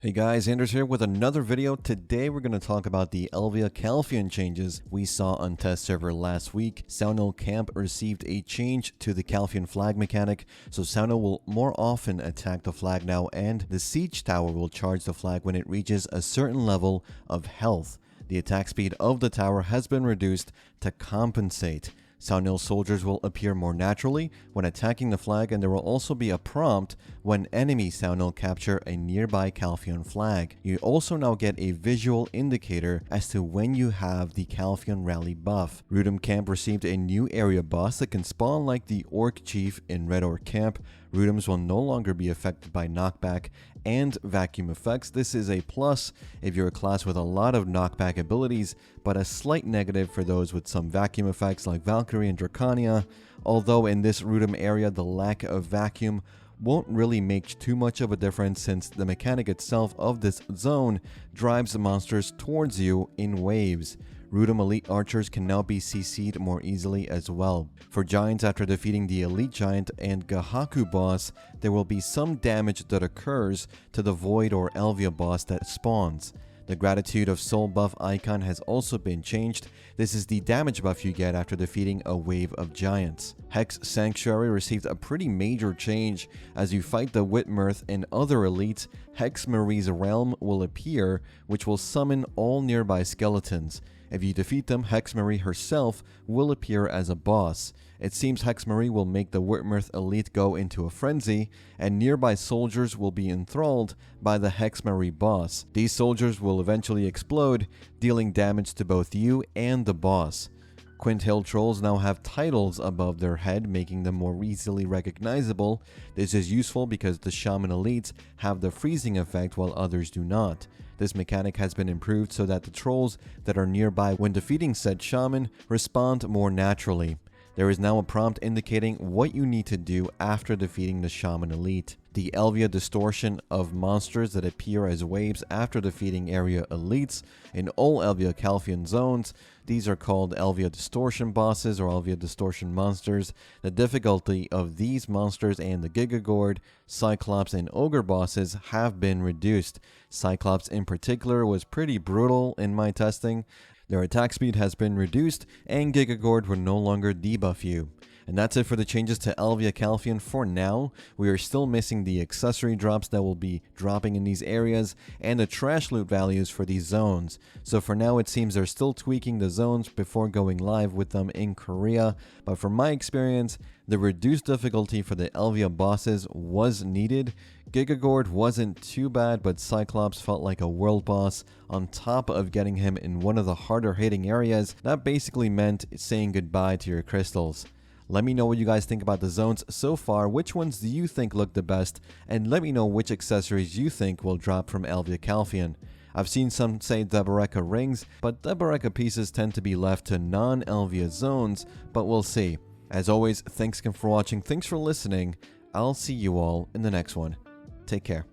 Hey guys, Anders here with another video. Today we're going to talk about the Elvia Calpheon changes we saw on test server last week. Sauno Camp received a change to the Calpheon flag mechanic, so Sauno will more often attack the flag now, and the siege tower will charge the flag when it reaches a certain level of health. The attack speed of the tower has been reduced to compensate. Saunil soldiers will appear more naturally when attacking the flag, and there will also be a prompt when enemy Saunil capture a nearby Calpheon flag. You also now get a visual indicator as to when you have the Calpheon rally buff. Rudum Camp received a new area boss that can spawn like the Orc Chief in Red Orc Camp. Rudums will no longer be affected by knockback and vacuum effects. This is a plus if you're a class with a lot of knockback abilities, but a slight negative for those with some vacuum effects like Valkyrie and Dracania, although in this Rudum area the lack of vacuum won't really make too much of a difference, since the mechanic itself of this zone drives the monsters towards you in waves. Rudum Elite Archers can now be CC'd more easily as well. For Giants, after defeating the Elite Giant and Gahaku boss, there will be some damage that occurs to the Void or Elvia boss that spawns. The Gratitude of Soul buff icon has also been changed. This is the damage buff you get after defeating a wave of giants. Hex Sanctuary received a pretty major change. As you fight the Whitmirth and other elites, Hex Marie's Realm will appear, which will summon all nearby skeletons. If you defeat them, Hex Marie herself will appear as a boss. It seems Hex Marie will make the Whitmirth elite go into a frenzy, and nearby soldiers will be enthralled by the Hex Marie boss. These soldiers will eventually explode, dealing damage to both you and the boss. Quint Hill Trolls now have titles above their head, making them more easily recognizable. This is useful because the Shaman elites have the freezing effect while others do not. This mechanic has been improved so that the trolls that are nearby when defeating said shaman respond more naturally. There is now a prompt indicating what you need to do after defeating the Shaman Elite. The Elvia distortion of monsters that appear as waves after defeating area elites in all Elvia Calpheon zones. These are called Elvia distortion bosses or Elvia distortion monsters. The difficulty of these monsters and the Gigagord, Cyclops, and Ogre bosses have been reduced. Cyclops in particular was pretty brutal in my testing. Their attack speed has been reduced, and Gigagord will no longer debuff you. And that's it for the changes to Elvia Calpheon for now. We are still missing the accessory drops that will be dropping in these areas and the trash loot values for these zones. So for now it seems they're still tweaking the zones before going live with them in Korea. But from my experience, the reduced difficulty for the Elvia bosses was needed. Gigagord wasn't too bad, but Cyclops felt like a world boss. On top of getting him in one of the harder hitting areas, that basically meant saying goodbye to your crystals. Let me know what you guys think about the zones so far. Which ones do you think look the best? And let me know which accessories you think will drop from Elvia Calpheon. I've seen some say Deboreka rings, but Deboreka pieces tend to be left to non-Elvia zones, but we'll see. As always, thanks again for watching, thanks for listening. I'll see you all in the next one. Take care.